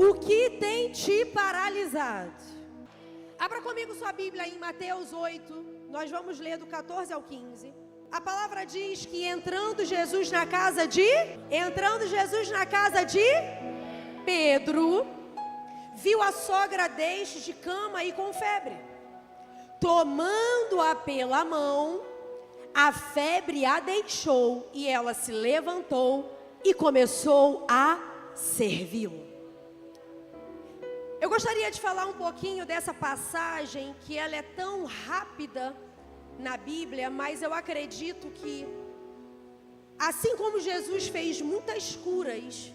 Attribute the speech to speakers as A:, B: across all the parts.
A: O que tem te paralisado? Abra comigo sua Bíblia em Mateus 8. Nós vamos ler do 14 ao 15. A palavra diz que entrando Jesus na casa de Pedro, viu a sogra deste de cama e com febre. Tomando-a pela mão, a febre a deixou e ela se levantou e começou a servi-lo. Eu gostaria de falar um pouquinho dessa passagem, que ela é tão rápida na Bíblia, mas eu acredito que, assim como Jesus fez muitas curas,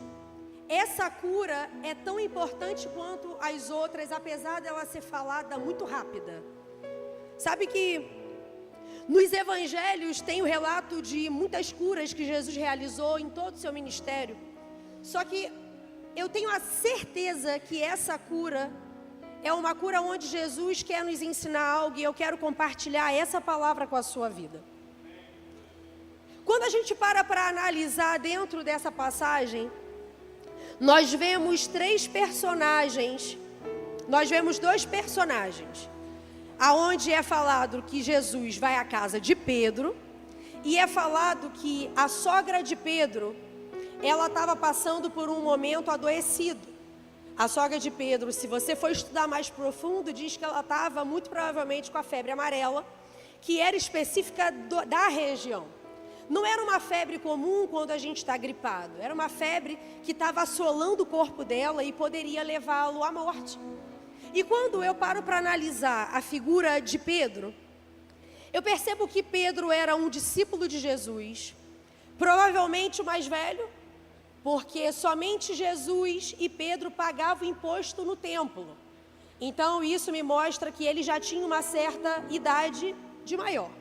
A: essa cura é tão importante quanto as outras, apesar dela ser falada muito rápida. Sabe que nos evangelhos tem o relato de muitas curas que Jesus realizou em todo o seu ministério. Só que eu tenho a certeza que essa cura é uma cura onde Jesus quer nos ensinar algo, e eu quero compartilhar essa palavra com a sua vida. Quando a gente para analisar dentro dessa passagem, nós vemos dois personagens, aonde é falado que Jesus vai à casa de Pedro, e é falado que a sogra de Pedro, ela estava passando por um momento adoecido. A sogra de Pedro, se você for estudar mais profundo, diz que ela estava muito provavelmente com a febre amarela, que era específica da região. Não era uma febre comum quando a gente está gripado, era uma febre que estava assolando o corpo dela e poderia levá-lo à morte. E quando eu paro para analisar a figura de Pedro, eu percebo que Pedro era um discípulo de Jesus, provavelmente o mais velho, porque somente Jesus e Pedro pagavam imposto no templo. Então isso me mostra que ele já tinha uma certa idade de maior.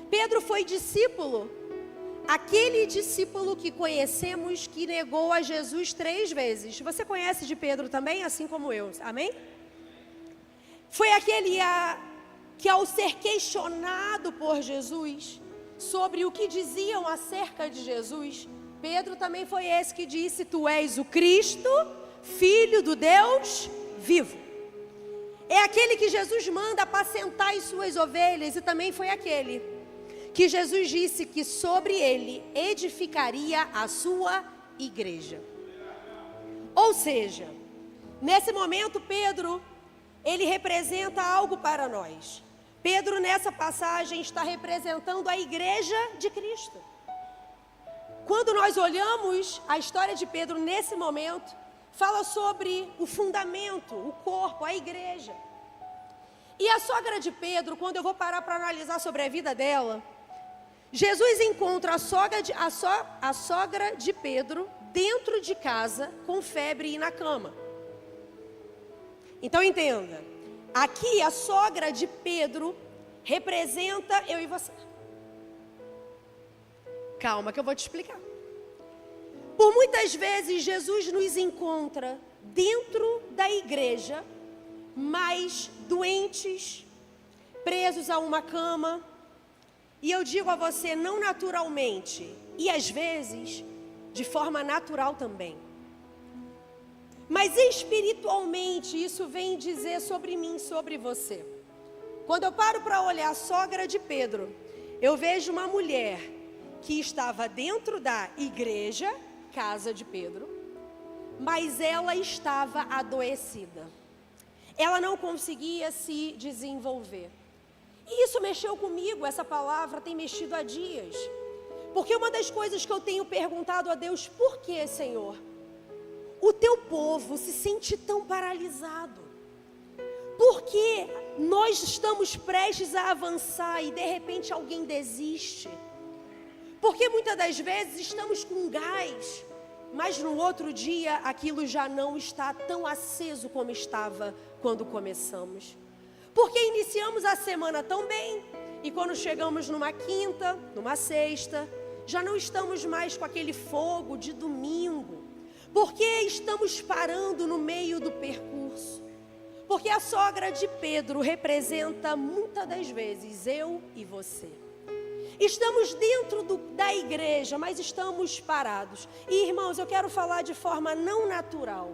A: Pedro foi discípulo, aquele discípulo que conhecemos que negou a Jesus 3 vezes. Você conhece de Pedro também, assim como eu, amém? Foi aquele que, ao ser questionado por Jesus sobre o que diziam acerca de Jesus, Pedro também foi esse que disse: tu és o Cristo, Filho do Deus vivo. É aquele que Jesus manda apacentar as suas ovelhas, e também foi aquele que Jesus disse que sobre ele edificaria a sua igreja. Ou seja, nesse momento Pedro, ele representa algo para nós. Pedro, nessa passagem, está representando a igreja de Cristo. Quando nós olhamos a história de Pedro nesse momento, fala sobre o fundamento, o corpo, a igreja. E a sogra de Pedro, quando eu vou parar para analisar sobre a vida dela, Jesus encontra a sogra de Pedro dentro de casa, com febre e na cama. Então entenda, aqui a sogra de Pedro representa eu e você. Calma que eu vou te explicar. Por muitas vezes Jesus nos encontra dentro da igreja, mas doentes, presos a uma cama. E eu digo a você, não naturalmente, e às vezes de forma natural também. Mas espiritualmente isso vem dizer sobre mim, sobre você. Quando eu paro para olhar a sogra de Pedro, eu vejo uma mulher que estava dentro da igreja, casa de Pedro, mas ela estava adoecida. Ela não conseguia se desenvolver. E isso mexeu comigo, essa palavra tem mexido há dias. Porque uma das coisas que eu tenho perguntado a Deus: por que, Senhor, o teu povo se sente tão paralisado? Por que nós estamos prestes a avançar e de repente alguém desiste? Porque muitas das vezes estamos com gás, mas no outro dia aquilo já não está tão aceso como estava quando começamos. Porque iniciamos a semana tão bem, e quando chegamos numa quinta, numa sexta, já não estamos mais com aquele fogo de domingo. Porque estamos parando no meio do percurso. Porque a sogra de Pedro representa muitas das vezes eu e você. Estamos dentro da igreja, mas estamos parados. E irmãos, eu quero falar de forma não natural.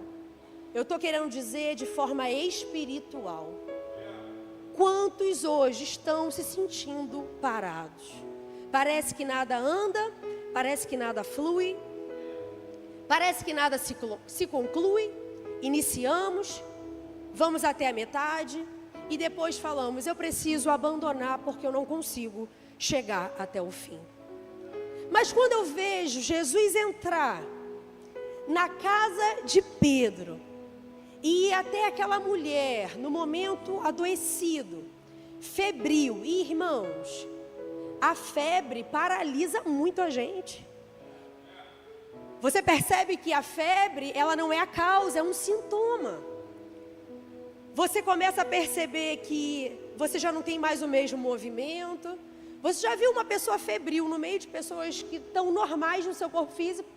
A: eu estou querendo dizer de forma espiritual. Quantos hoje estão se sentindo parados? Parece que nada anda, parece que nada flui, parece que nada se conclui. Iniciamos, vamos até a metade e depois falamos, eu preciso abandonar porque eu não consigo chegar até o fim. Mas quando eu vejo Jesus entrar na casa de Pedro e ir até aquela mulher no momento adoecido, febril, e irmãos, a febre paralisa muito a gente. Você percebe que a febre, ela não é a causa, é um sintoma. Você começa a perceber que você já não tem mais o mesmo movimento. Você já viu uma pessoa febril no meio de pessoas que estão normais no seu corpo físico?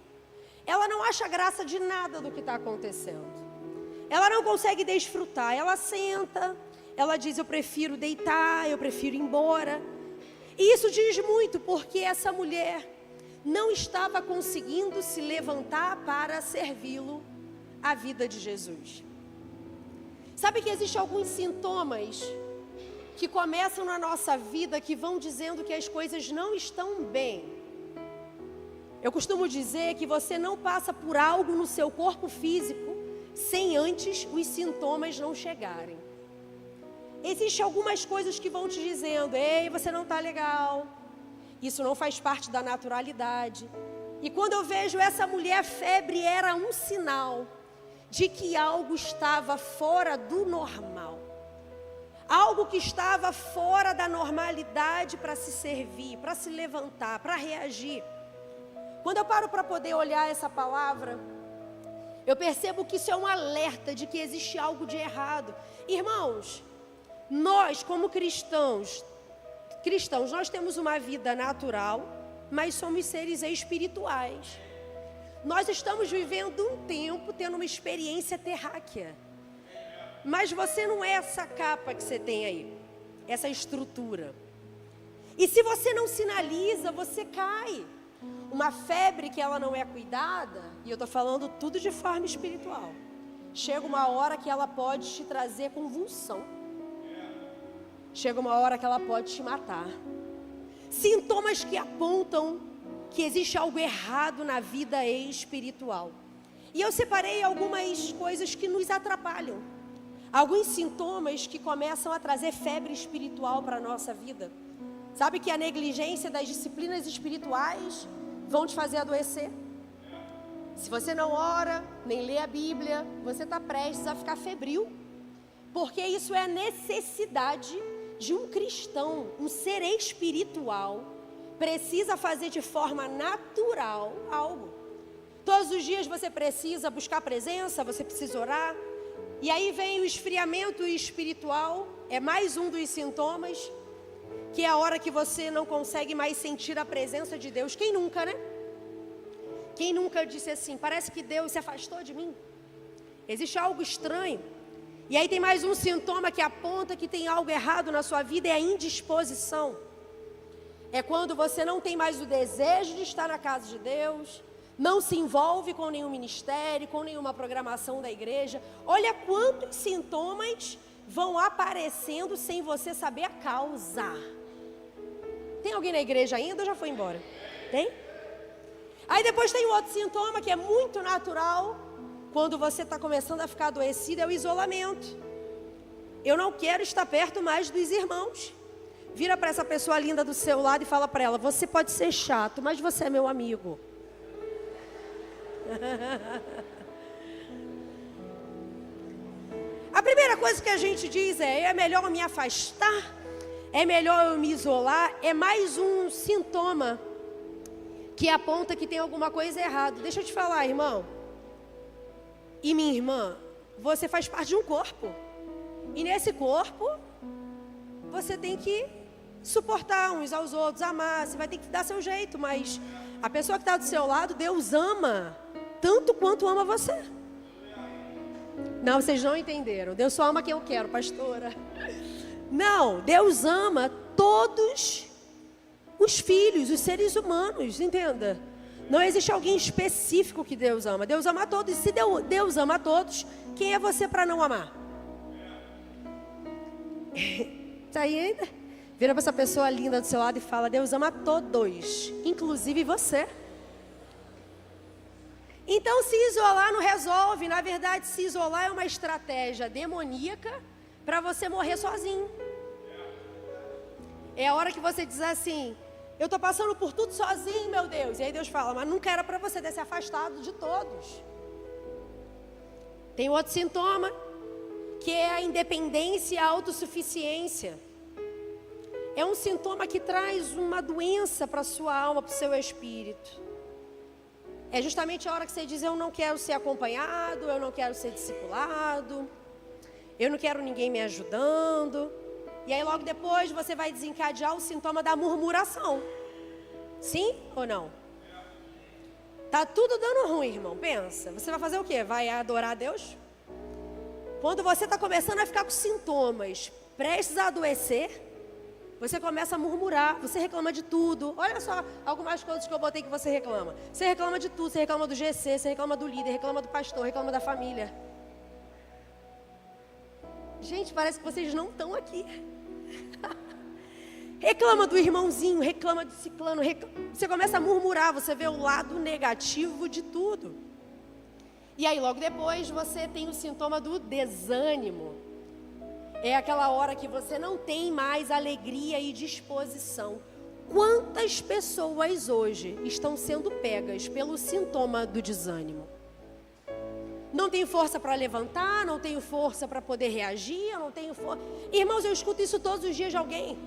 A: Ela não acha graça de nada do que está acontecendo. Ela não consegue desfrutar. Ela senta, ela diz, eu prefiro deitar, eu prefiro ir embora. E isso diz muito, porque essa mulher não estava conseguindo se levantar para servi-lo à vida de Jesus. Sabe que existem alguns sintomas que começam na nossa vida que vão dizendo que as coisas não estão bem. Eu costumo dizer que você não passa por algo no seu corpo físico sem antes os sintomas não chegarem. Existem algumas coisas que vão te dizendo, ei, você não está legal. Isso não faz parte da naturalidade. E quando eu vejo essa mulher, a febre era um sinal de que algo estava fora do normal. Algo que estava fora da normalidade para se servir, para se levantar, para reagir. Quando eu paro para poder olhar essa palavra, eu percebo que isso é um alerta de que existe algo de errado. Irmãos, nós como cristãos, nós temos uma vida natural, mas somos seres espirituais. Nós estamos vivendo um tempo, tendo uma experiência terráquea. Mas você não é essa capa que você tem aí, essa estrutura. E se você não sinaliza, você cai. Uma febre que ela não é cuidada, e eu estou falando tudo de forma espiritual, chega uma hora que ela pode te trazer convulsão. Chega uma hora que ela pode te matar. Sintomas que apontam que existe algo errado na vida espiritual. E eu separei algumas coisas que nos atrapalham. Alguns sintomas que começam a trazer febre espiritual para a nossa vida. Sabe que a negligência das disciplinas espirituais vão te fazer adoecer? Se você não ora, nem lê a Bíblia, você está prestes a ficar febril. Porque isso é a necessidade de um cristão, um ser espiritual, precisa fazer de forma natural algo. Todos os dias você precisa buscar presença, você precisa orar. E aí vem o esfriamento espiritual, é mais um dos sintomas, que é a hora que você não consegue mais sentir a presença de Deus. Quem nunca, né? Quem nunca disse assim, parece que Deus se afastou de mim? Existe algo estranho. E aí tem mais um sintoma que aponta que tem algo errado na sua vida, é a indisposição. É quando você não tem mais o desejo de estar na casa de Deus, não se envolve com nenhum ministério, com nenhuma programação da igreja. Olha quantos sintomas vão aparecendo sem você saber a causa. Tem alguém na igreja ainda ou já foi embora? Tem? Aí depois tem um outro sintoma que é muito natural, quando você está começando a ficar adoecido, é o isolamento. Eu não quero estar perto mais dos irmãos. Vira para essa pessoa linda do seu lado e fala para ela, você pode ser chato, mas você é meu amigo. A primeira coisa que a gente diz é melhor eu me afastar, é melhor eu me isolar, é mais um sintoma que aponta que tem alguma coisa errada. Deixa eu te falar, irmão e minha irmã, você faz parte de um corpo, e nesse corpo você tem que suportar uns aos outros, amar, você vai ter que dar seu jeito, mas a pessoa que está do seu lado, Deus ama tanto quanto ama você. Não, vocês não entenderam. Deus só ama quem eu quero, pastora. Não, Deus ama todos os filhos, os seres humanos, entenda. Não existe alguém específico que Deus ama. Deus ama a todos. E se Deus ama a todos, quem é você para não amar? Tá aí ainda? Vira para essa pessoa linda do seu lado e fala: Deus ama todos, inclusive você. Então se isolar não resolve. Na verdade, se isolar é uma estratégia demoníaca para você morrer sozinho. É a hora que você diz assim: eu estou passando por tudo sozinho, meu Deus. E aí Deus fala: mas nunca era para você ter se afastado de todos. Tem outro sintoma, que é a independência e a autossuficiência. É um sintoma que traz uma doença para a sua alma, para o seu espírito. É justamente a hora que você diz: eu não quero ser acompanhado, eu não quero ser discipulado, eu não quero ninguém me ajudando. E aí logo depois você vai desencadear o sintoma da murmuração. Sim ou não? Tá tudo dando ruim, irmão, pensa. Você vai fazer o quê? Vai adorar a Deus? Quando você está começando a ficar com sintomas, prestes a adoecer, você começa a murmurar, você reclama de tudo. Olha só algumas coisas que eu botei que você reclama. Você reclama de tudo, você reclama do GC, você reclama do líder, reclama do pastor, reclama da família. Gente, parece que vocês não estão aqui. Reclama do irmãozinho, reclama do ciclano, você começa a murmurar, você vê o lado negativo de tudo. E aí logo depois você tem o sintoma do desânimo. É aquela hora que você não tem mais alegria e disposição. Quantas pessoas hoje estão sendo pegas pelo sintoma do desânimo? Não tenho força para levantar, não tenho força para poder reagir, eu não tenho força. Irmãos, eu escuto isso todos os dias de alguém.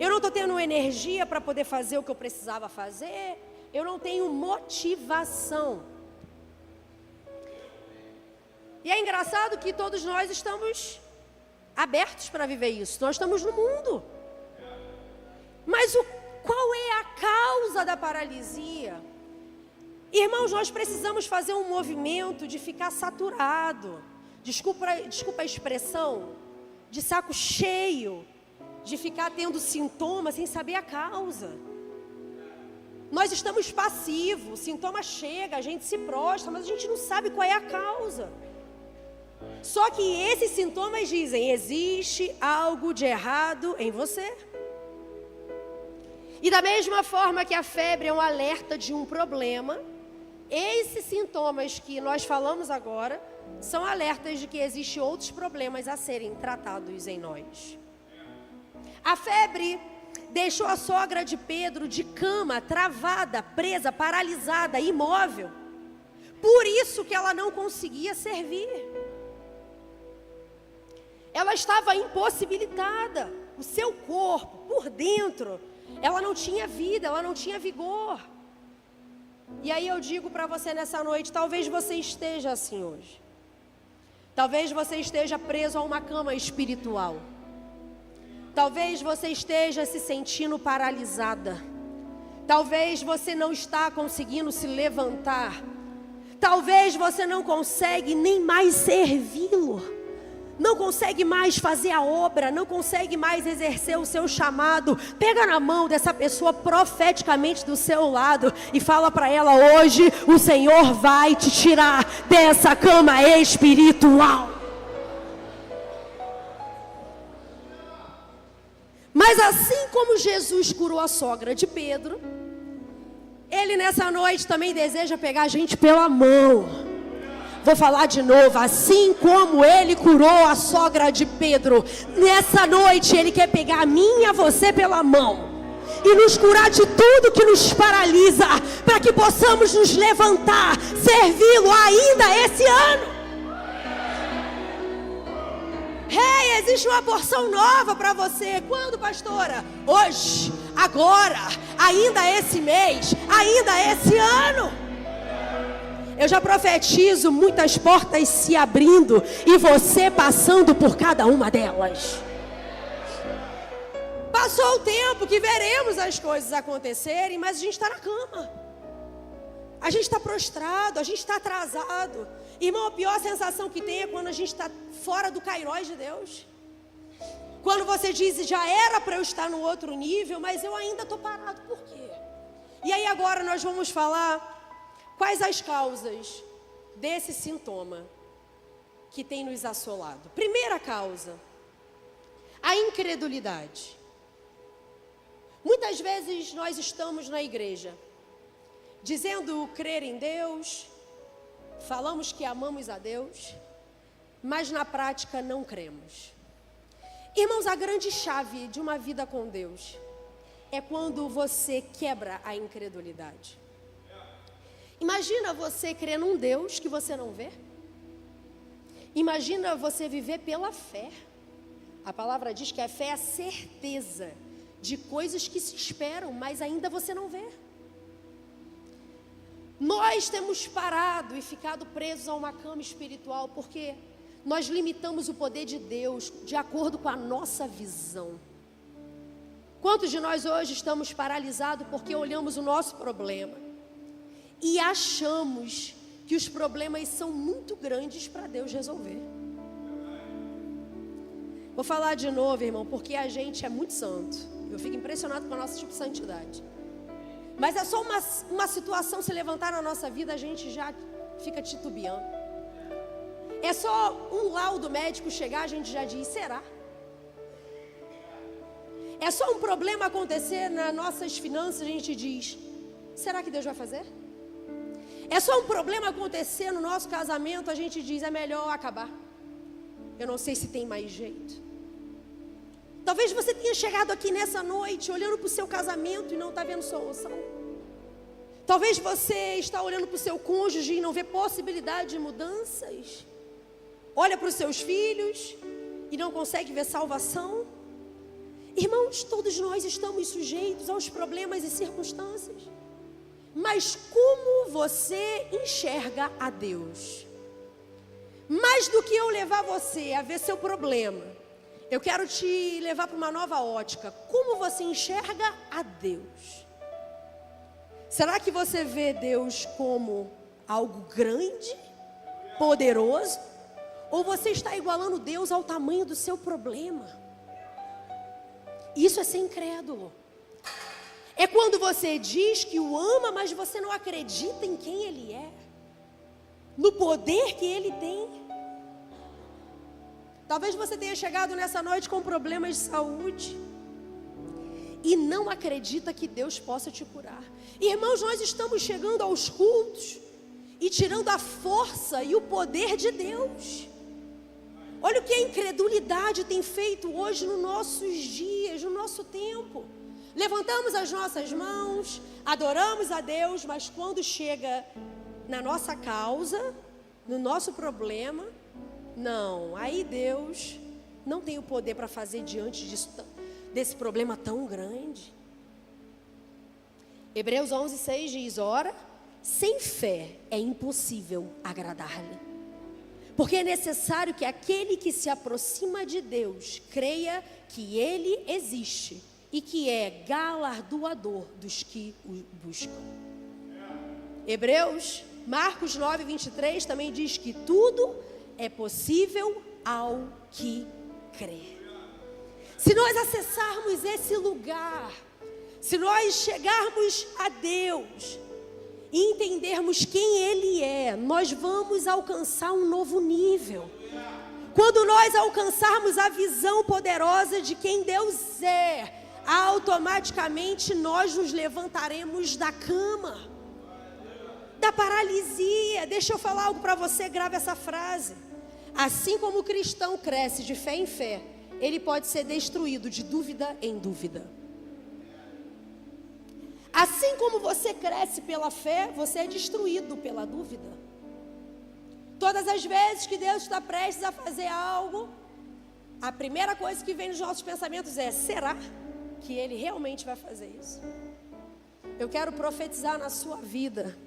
A: Eu não estou tendo energia para poder fazer o que eu precisava fazer. Eu não tenho motivação. E é engraçado que todos nós estamos abertos para viver isso. Nós estamos no mundo. Mas qual é a causa da paralisia? Irmãos, nós precisamos fazer um movimento de ficar saturado. Desculpa a expressão, de saco cheio, de ficar tendo sintomas sem saber a causa. Nós estamos passivos, o sintoma chega, a gente se prostra, mas a gente não sabe qual é a causa. Só que esses sintomas dizem: existe algo de errado em você. E da mesma forma que a febre é um alerta de um problema, esses sintomas que nós falamos agora são alertas de que existem outros problemas a serem tratados em nós. A febre deixou a sogra de Pedro de cama, travada, presa, paralisada, imóvel. Por isso que ela não conseguia servir. Ela estava impossibilitada. O seu corpo, por dentro, ela não tinha vida, ela não tinha vigor. E aí eu digo para você nessa noite: talvez você esteja assim hoje. Talvez você esteja preso a uma cama espiritual. Talvez você esteja se sentindo paralisada. Talvez você não está conseguindo se levantar. Talvez você não consegue nem mais servi-lo. Não consegue mais fazer a obra, não consegue mais exercer o seu chamado. Pega na mão dessa pessoa profeticamente do seu lado e fala para ela: hoje o Senhor vai te tirar dessa cama espiritual. Mas assim como Jesus curou a sogra de Pedro, Ele nessa noite também deseja pegar a gente pela mão. Vou falar de novo: assim como Ele curou a sogra de Pedro, nessa noite Ele quer pegar a mim e a você pela mão e nos curar de tudo que nos paralisa, para que possamos nos levantar, servi-lo ainda esse ano. Hey, existe uma porção nova para você. Quando, pastora? Hoje, agora, ainda esse mês, ainda esse ano. Eu já profetizo muitas portas se abrindo e você passando por cada uma delas. Passou o tempo que veremos as coisas acontecerem, mas a gente está na cama. A gente está prostrado, a gente está atrasado. Irmão, a pior sensação que tem é quando a gente está fora do kairós de Deus. Quando você diz: já era para eu estar no outro nível, mas eu ainda estou parado. Por quê? E aí agora nós vamos falar quais as causas desse sintoma. que tem nos assolado. Primeira causa, a incredulidade. Muitas vezes nós estamos na igreja, dizendo crer em Deus, falamos que amamos a Deus, mas na prática não cremos. Irmãos, a grande chave de uma vida com Deus é quando você quebra a incredulidade. Imagina você crer num Deus que você não vê. Imagina você viver pela fé. A palavra diz que a fé é a certeza de coisas que se esperam, mas ainda você não vê. Nós temos parado e ficado presos a uma cama espiritual porque nós limitamos o poder de Deus de acordo com a nossa visão. Quantos de nós hoje estamos paralisados porque olhamos o nosso problema e achamos que os problemas são muito grandes para Deus resolver? Vou falar de novo, irmão, porque a gente é muito santo. Eu fico impressionado com a nossa tipo de santidade. Mas é só uma situação se levantar na nossa vida, a gente já fica titubeando. É só um laudo médico chegar, a gente já diz, será? É só um problema acontecer nas nossas finanças, a gente diz, será que Deus vai fazer? É só um problema acontecer no nosso casamento, a gente diz, é melhor acabar. Eu não sei se tem mais jeito. Talvez você tenha chegado aqui nessa noite, olhando para o seu casamento e não está vendo solução. Talvez você está olhando para o seu cônjuge e não vê possibilidade de mudanças. Olha para os seus filhos e não consegue ver salvação. Irmãos, todos nós estamos sujeitos aos problemas e circunstâncias. Mas como você enxerga a Deus? Mais do que eu levar você a ver seu problema, eu quero te levar para uma nova ótica. Como você enxerga a Deus? Será que você vê Deus como algo grande, poderoso? Ou você está igualando Deus ao tamanho do seu problema? Isso é ser incrédulo. É quando você diz que o ama, mas você não acredita em quem Ele é, no poder que Ele tem. Talvez você tenha chegado nessa noite com problemas de saúde e não acredita que Deus possa te curar. Irmãos, nós estamos chegando aos cultos e tirando a força e o poder de Deus. Olha o que a incredulidade tem feito hoje nos nossos dias, no nosso tempo. Levantamos as nossas mãos, adoramos a Deus, mas quando chega na nossa causa, no nosso problema, não, aí Deus não tem o poder para fazer diante desse problema tão grande. Hebreus 11:6 diz, ora, sem fé é impossível agradar-lhe. Porque é necessário que aquele que se aproxima de Deus creia que Ele existe e que é galardoador dos que o buscam. Marcos 9:23 também diz que tudo é possível ao que crê. Se nós acessarmos esse lugar, se nós chegarmos a Deus e entendermos quem Ele é, nós vamos alcançar um novo nível. Quando nós alcançarmos a visão poderosa de quem Deus é, automaticamente nós nos levantaremos da cama, da paralisia. Deixa eu falar algo para você, grave essa frase. Assim como o cristão cresce de fé em fé, ele pode ser destruído de dúvida em dúvida. Assim como você cresce pela fé, você é destruído pela dúvida. Todas as vezes que Deus está prestes a fazer algo, a primeira coisa que vem nos nossos pensamentos é, será que Ele realmente vai fazer isso? Eu quero profetizar na sua vida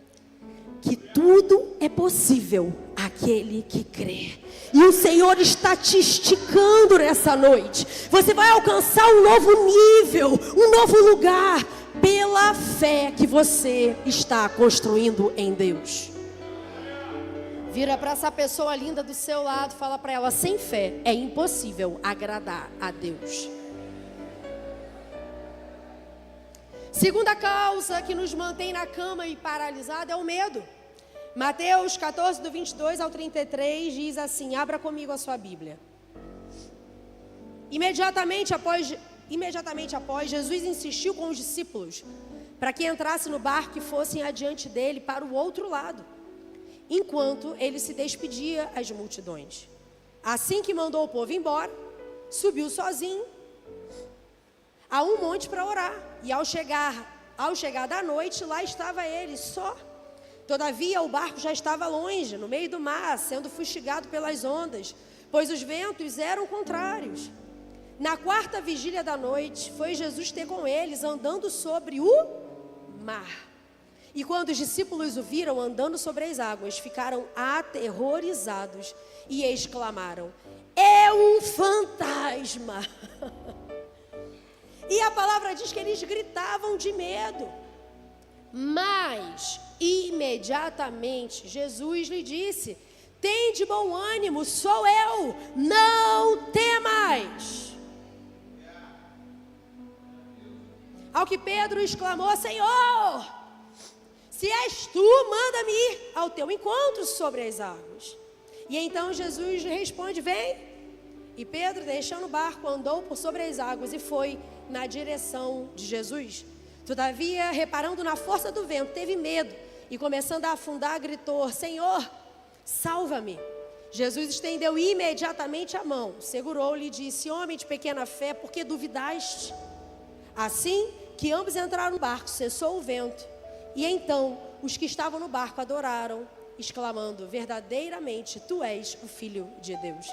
A: que tudo é possível àquele que crê. E o Senhor está te esticando nessa noite. Você vai alcançar um novo nível, um novo lugar, pela fé que você está construindo em Deus. Vira para essa pessoa linda do seu lado, fala para ela, sem fé é impossível agradar a Deus. Segunda causa que nos mantém na cama e paralisado é o medo. Mateus 14, do 22 ao 33, diz assim, abra comigo a sua Bíblia. Imediatamente após, Jesus insistiu com os discípulos para que entrasse no barco e fossem adiante dele para o outro lado, enquanto ele se despedia às multidões. Assim que mandou o povo embora, subiu sozinho a um monte para orar. E ao chegar da noite, lá estava ele, só. Todavia o barco já estava longe, no meio do mar, sendo fustigado pelas ondas, pois os ventos eram contrários. Na quarta vigília da noite, foi Jesus ter com eles, andando sobre o mar. E quando os discípulos o viram andando sobre as águas, ficaram aterrorizados e exclamaram: é um fantasma! E a palavra diz que eles gritavam de medo. Mas, imediatamente, Jesus lhe disse: tende bom ânimo, sou eu, não temais. Ao que Pedro exclamou: Senhor, se és tu, manda-me ir ao teu encontro sobre as águas. E então Jesus responde: vem. E Pedro, deixando o barco, andou por sobre as águas e foi na direção de Jesus. Todavia, reparando na força do vento, teve medo e, começando a afundar, gritou: Senhor, salva-me. Jesus estendeu imediatamente a mão, segurou-lhe e disse: homem de pequena fé, por que duvidaste? Assim que ambos entraram no barco, cessou o vento. E então os que estavam no barco adoraram, exclamando: verdadeiramente tu és o Filho de Deus.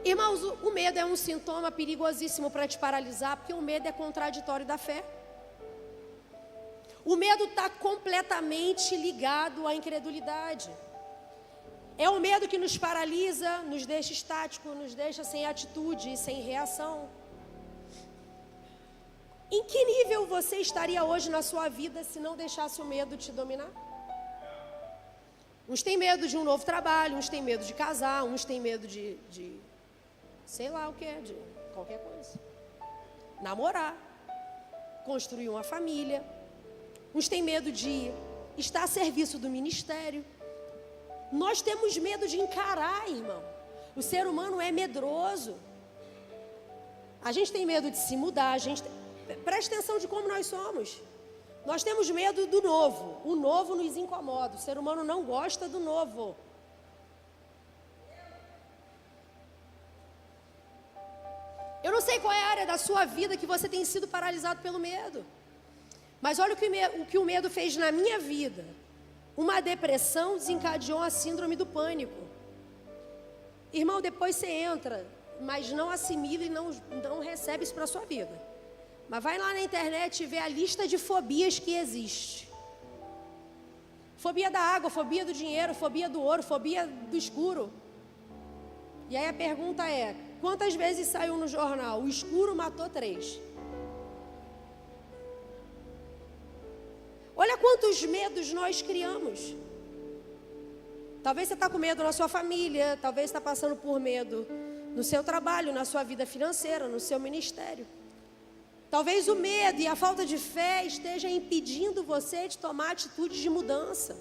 A: Irmãos, o medo é um sintoma perigosíssimo para te paralisar, porque o medo é contraditório da fé. O medo está completamente ligado à incredulidade. É o medo que nos paralisa, nos deixa estático, nos deixa sem atitude e sem reação. Em que nível você estaria hoje na sua vida se não deixasse o medo te dominar? Uns têm medo de um novo trabalho, uns têm medo de casar, uns têm medo de sei lá o que é, de qualquer coisa. Namorar, construir uma família. Uns têm medo de estar a serviço do ministério. Nós temos medo de encarar, irmão. O ser humano é medroso. A gente tem medo de se mudar, presta atenção de como nós somos. Nós temos medo do novo. O novo nos incomoda. O ser humano não gosta do novo. Eu não sei qual é a área da sua vida que você tem sido paralisado pelo medo. Mas olha o que o medo fez na minha vida. Uma depressão desencadeou a síndrome do pânico. Irmão, depois você entra, mas não assimila e não recebe isso para a sua vida. Mas vai lá na internet e vê a lista de fobias que existe. Fobia da água, fobia do dinheiro, fobia do ouro, fobia do escuro. E aí a pergunta é: quantas vezes saiu no jornal? O escuro matou 3. Olha quantos medos nós criamos. Talvez você está com medo na sua família, talvez está passando por medo no seu trabalho, na sua vida financeira, no seu ministério. Talvez o medo e a falta de fé esteja impedindo você de tomar atitudes de mudança.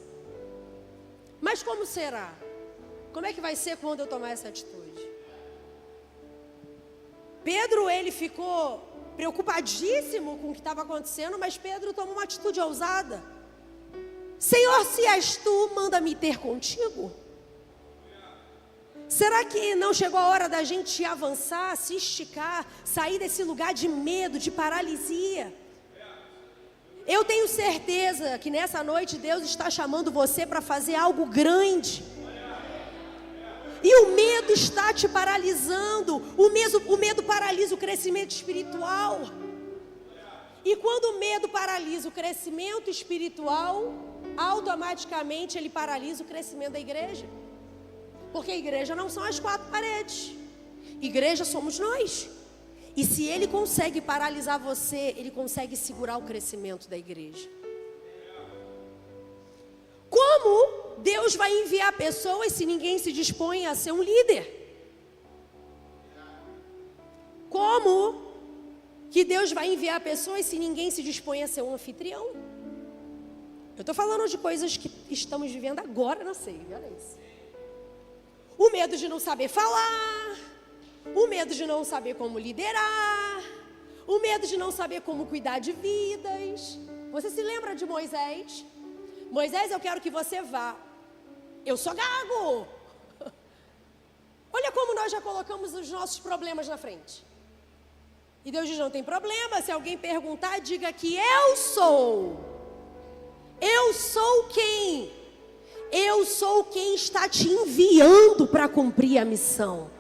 A: Mas como será? Como é que vai ser quando eu tomar essa atitude? Pedro, ele ficou preocupadíssimo com o que estava acontecendo, mas Pedro tomou uma atitude ousada. Senhor, se és tu, manda-me ter contigo. Será que não chegou a hora da gente avançar, se esticar, sair desse lugar de medo, de paralisia? Eu tenho certeza que nessa noite Deus está chamando você para fazer algo grande. E o medo está te paralisando. O medo paralisa o crescimento espiritual. E quando o medo paralisa o crescimento espiritual, automaticamente ele paralisa o crescimento da igreja. Porque a igreja não são as 4 paredes. Igreja somos nós. E se ele consegue paralisar você, ele consegue segurar o crescimento da igreja. Como Deus vai enviar pessoas se ninguém se dispõe a ser um líder? Como que Deus vai enviar pessoas se ninguém se dispõe a ser um anfitrião? Eu estou falando de coisas que estamos vivendo agora na ceia, olha isso. O medo de não saber falar, o medo de não saber como liderar, o medo de não saber como cuidar de vidas. Você se lembra de Moisés? Moisés, eu quero que você vá. Eu sou gago. Olha como nós já colocamos os nossos problemas na frente. E Deus diz, não tem problema, se alguém perguntar, diga que eu sou. Eu sou quem? Eu sou quem está te enviando para cumprir a missão.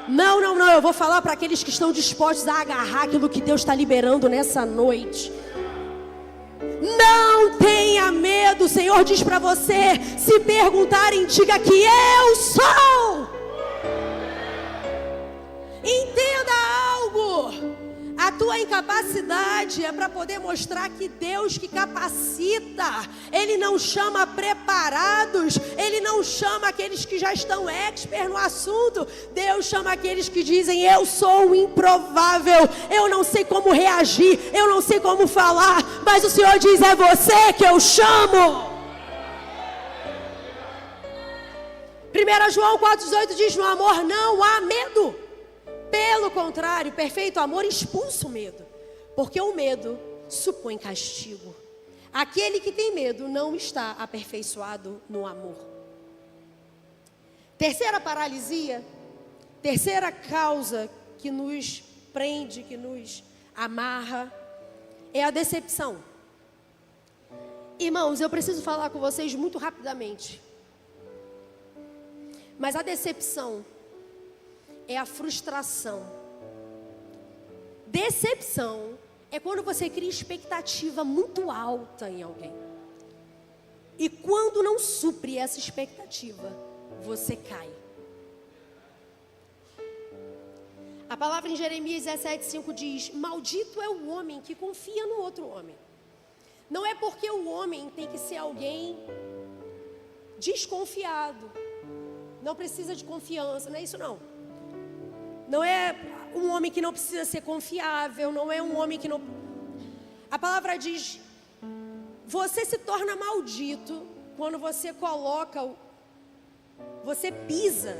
A: Não, eu vou falar para aqueles que estão dispostos a agarrar aquilo que Deus está liberando nessa noite. Não tenha medo, o Senhor diz para você, se perguntarem, diga que eu sou. Entenda algo. A tua incapacidade é para poder mostrar que Deus que capacita, Ele não chama preparados, Ele não chama aqueles que já estão expert no assunto. Deus chama aqueles que dizem, eu sou o improvável, eu não sei como reagir, eu não sei como falar, mas o Senhor diz, é você que eu chamo. 1 João 4,18 diz, no amor não há medo. Pelo contrário, perfeito amor expulsa o medo, porque o medo supõe castigo. Aquele que tem medo não está aperfeiçoado no amor. Terceira paralisia, terceira causa que nos prende, que nos amarra, é a decepção. Irmãos, eu preciso falar com vocês muito rapidamente. Mas a decepção é a frustração. Decepção é quando você cria expectativa muito alta em alguém. E quando não supre essa expectativa, você cai. A palavra em Jeremias 17,5 diz, maldito é o homem que confia no outro homem. Não é porque o homem tem que ser alguém desconfiado. Não precisa de confiança, não é isso não. Não é um homem que não precisa ser confiável, não é um homem que não... A palavra diz, você se torna maldito quando você coloca, você pisa,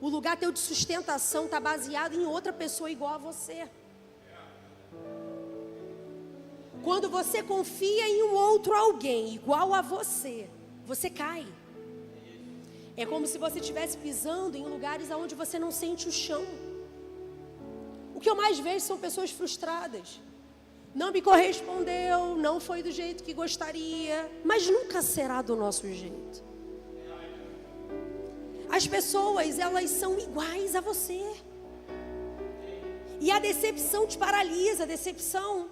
A: o lugar teu de sustentação está baseado em outra pessoa igual a você. Quando você confia em um outro alguém igual a você, você cai. É como se você estivesse pisando em lugares onde você não sente o chão. O que eu mais vejo são pessoas frustradas. Não me correspondeu, não foi do jeito que gostaria, mas nunca será do nosso jeito. As pessoas, elas são iguais a você. E a decepção te paralisa, a decepção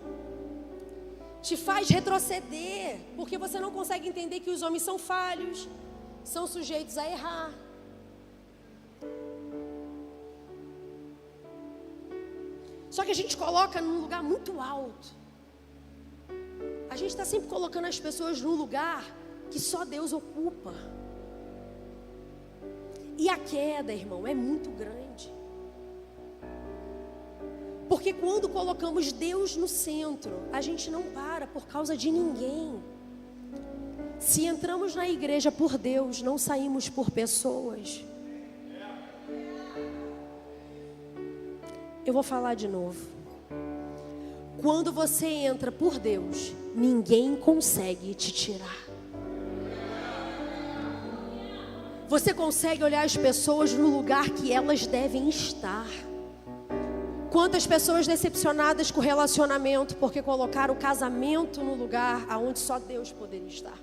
A: te faz retroceder, porque você não consegue entender que os homens são falhos, são sujeitos a errar. Só que a gente coloca num lugar muito alto. A gente está sempre colocando as pessoas num lugar que só Deus ocupa. E a queda, irmão, é muito grande. Porque quando colocamos Deus no centro, a gente não para por causa de ninguém. Se entramos na igreja por Deus, não saímos por pessoas. Eu vou falar de novo. Quando você entra por Deus, ninguém consegue te tirar. Você consegue olhar as pessoas no lugar que elas devem estar. Quantas pessoas decepcionadas com o relacionamento porque colocaram o casamento no lugar aonde só Deus poderia estar.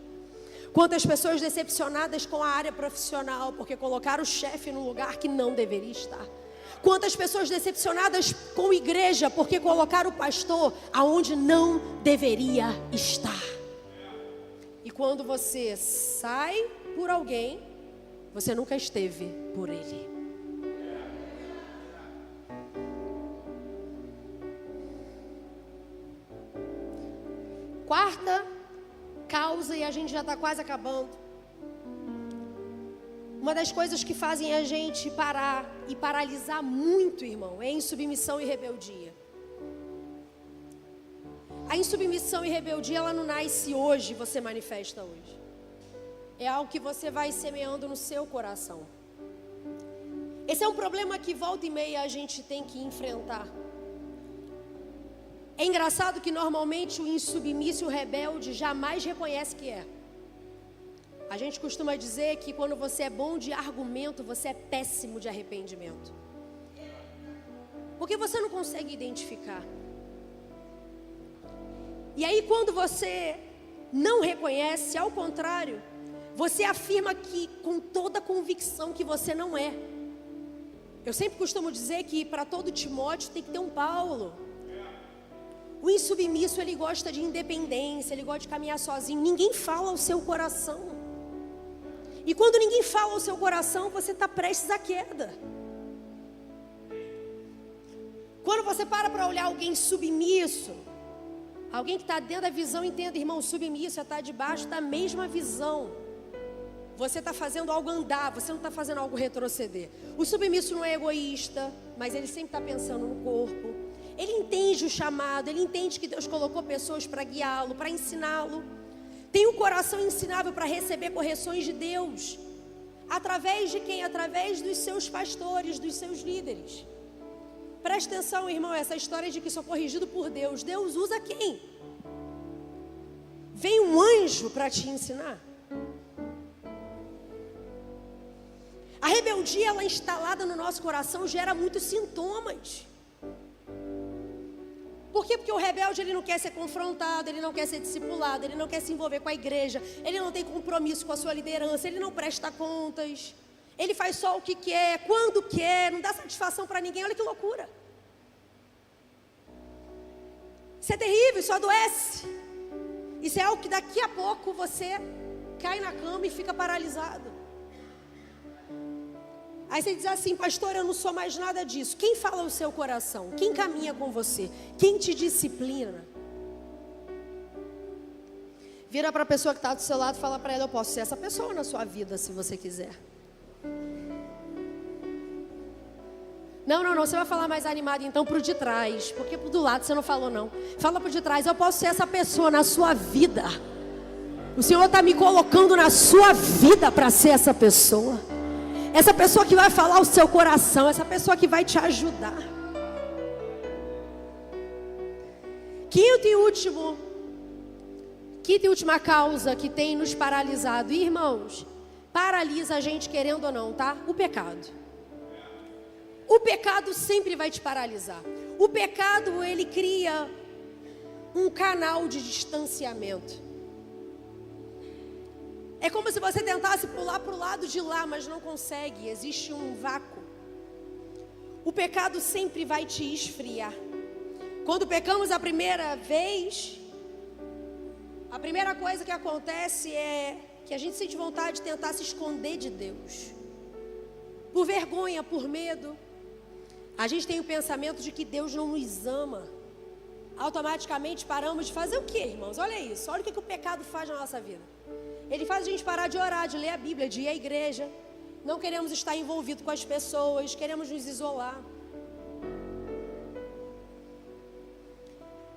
A: Quantas pessoas decepcionadas com a área profissional porque colocaram o chefe no lugar que não deveria estar. Quantas pessoas decepcionadas com a igreja porque colocaram o pastor aonde não deveria estar. E quando você sai por alguém, você nunca esteve por ele. Quarta causa, e a gente já está quase acabando. Uma das coisas que fazem a gente parar e paralisar muito, irmão, é insubmissão e rebeldia. A insubmissão e rebeldia, ela não nasce hoje, você manifesta hoje. É algo que você vai semeando no seu coração. Esse é um problema que volta e meia a gente tem que enfrentar. É engraçado que normalmente o insubmisso e o rebelde jamais reconhece que é. A gente costuma dizer que quando você é bom de argumento, você é péssimo de arrependimento. Porque você não consegue identificar. E aí quando você não reconhece, ao contrário, você afirma que com toda convicção que você não é. Eu sempre costumo dizer que para todo Timóteo tem que ter um Paulo. O insubmisso, ele gosta de independência, ele gosta de caminhar sozinho. Ninguém fala ao seu coração. E quando ninguém fala ao seu coração, você está prestes à queda. Quando você para olhar alguém submisso, alguém que está dentro da visão, entenda, irmão, submisso é estar debaixo da mesma visão. Você está fazendo algo andar, você não está fazendo algo retroceder. O submisso não é egoísta, mas ele sempre está pensando no corpo. Ele entende o chamado, ele entende que Deus colocou pessoas para guiá-lo, para ensiná-lo. Tem um coração ensinável para receber correções de Deus. Através de quem? Através dos seus pastores, dos seus líderes. Preste atenção, irmão, essa história de que sou corrigido por Deus. Deus usa quem? Vem um anjo para te ensinar. A rebeldia, ela instalada no nosso coração, gera muitos sintomas. Por quê? Porque o rebelde, ele não quer ser confrontado, ele não quer ser discipulado, ele não quer se envolver com a igreja, ele não tem compromisso com a sua liderança, ele não presta contas, ele faz só o que quer, quando quer, não dá satisfação para ninguém. Olha que loucura. Isso é terrível, isso adoece. Isso é algo que daqui a pouco você cai na cama e fica paralisado. Aí você diz assim: pastor, eu não sou mais nada disso. Quem fala o seu coração? Quem caminha com você? Quem te disciplina? Vira para a pessoa que está do seu lado e fala para ela: eu posso ser essa pessoa na sua vida se você quiser. Não, você vai falar mais animado então pro de trás, porque pro do lado você não falou não. Fala pro de trás: eu posso ser essa pessoa na sua vida. O Senhor está me colocando na sua vida para ser essa pessoa. Essa pessoa que vai falar o seu coração, essa pessoa que vai te ajudar. Quinta e última causa que tem nos paralisado. E, irmãos, paralisa a gente querendo ou não, tá? O pecado. O pecado sempre vai te paralisar. O pecado, ele cria um canal de distanciamento. É como se você tentasse pular para o lado de lá, mas não consegue. Existe um vácuo. O pecado sempre vai te esfriar. Quando pecamos a primeira vez, a primeira coisa que acontece é que a gente sente vontade de tentar se esconder de Deus. Por vergonha, por medo. A gente tem o pensamento de que Deus não nos ama. Automaticamente paramos de fazer o quê, irmãos? Olha isso, olha o que o pecado faz na nossa vida. Ele faz a gente parar de orar, de ler a Bíblia, de ir à igreja. Não queremos estar envolvidos com as pessoas, queremos nos isolar.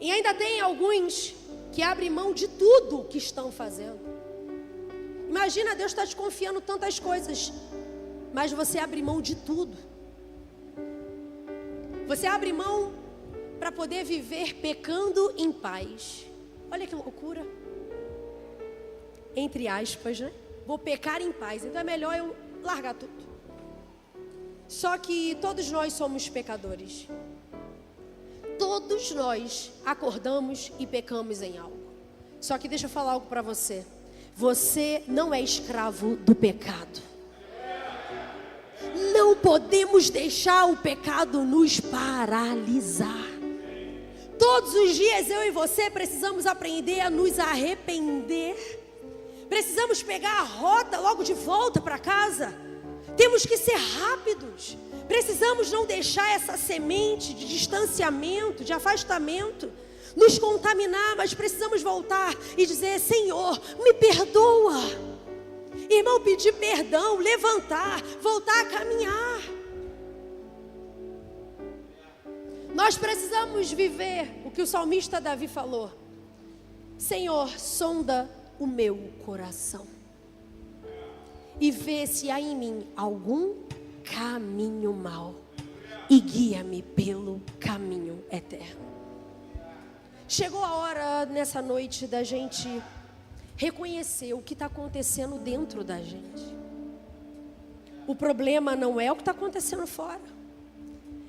A: E ainda tem alguns que abrem mão de tudo que estão fazendo. Imagina, Deus está te confiando tantas coisas, mas você abre mão de tudo. Você abre mão para poder viver pecando em paz. Olha que loucura. Entre aspas, né? Vou pecar em paz, então é melhor eu largar tudo. Só que todos nós somos pecadores. Todos nós acordamos e pecamos em algo. Só que deixa eu falar algo para você. Você não é escravo do pecado. Não podemos deixar o pecado nos paralisar. Todos os dias eu e você precisamos aprender a nos arrepender. Precisamos pegar a rota logo de volta para casa. Temos que ser rápidos. Precisamos não deixar essa semente de distanciamento, de afastamento, nos contaminar, mas precisamos voltar e dizer: Senhor, me perdoa. Irmão, pedir perdão, levantar, voltar a caminhar. Nós precisamos viver o que o salmista Davi falou. Senhor, sonda o meu coração e vê se há em mim algum caminho mau e guia-me pelo caminho eterno. Chegou a hora nessa noite da gente reconhecer o que está acontecendo dentro da gente. O problema não é o que está acontecendo fora.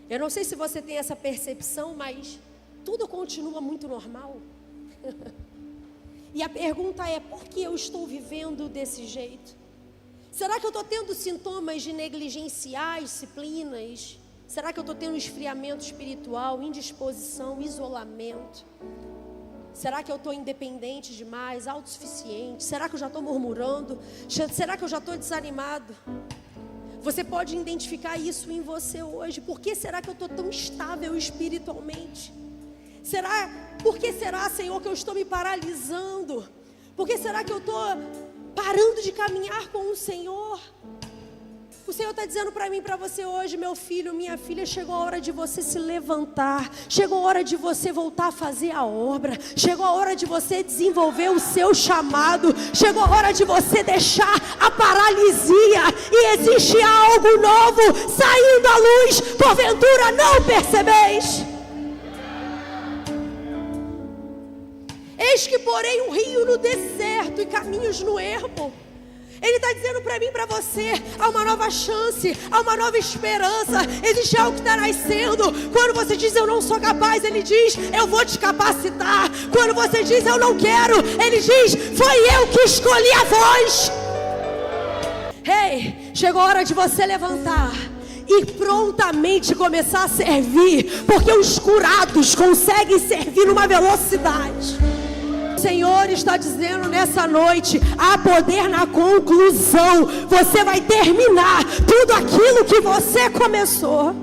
A: Eu não sei se você tem essa percepção, mas tudo continua muito normal. E a pergunta é, por que eu estou vivendo desse jeito? Será que eu estou tendo sintomas de negligenciar disciplinas? Será que eu estou tendo esfriamento espiritual, indisposição, isolamento? Será que eu estou independente demais, autossuficiente? Será que eu já estou murmurando? Será que eu já estou desanimado? Você pode identificar isso em você hoje. Por que será que eu estou tão estável espiritualmente? Por que será, Senhor, que eu estou me paralisando? Por que será que eu estou parando de caminhar com o Senhor? O Senhor está dizendo para mim e para você hoje, meu filho, minha filha, chegou a hora de você se levantar, chegou a hora de você voltar a fazer a obra, chegou a hora de você desenvolver o seu chamado, chegou a hora de você deixar a paralisia e existe algo novo saindo à luz, porventura não percebeis? Eis que porém um rio no deserto e caminhos no ermo. Ele está dizendo para mim e para você, há uma nova chance, há uma nova esperança, existe algo que está nascendo. Quando você diz eu não sou capaz, Ele diz eu vou te capacitar. Quando você diz eu não quero, Ele diz foi eu que escolhi a voz. Ei, chegou a hora de você levantar e prontamente começar a servir, porque os curados conseguem servir numa velocidade. O Senhor está dizendo nessa noite, há poder na conclusão. Você vai terminar tudo aquilo que você começou.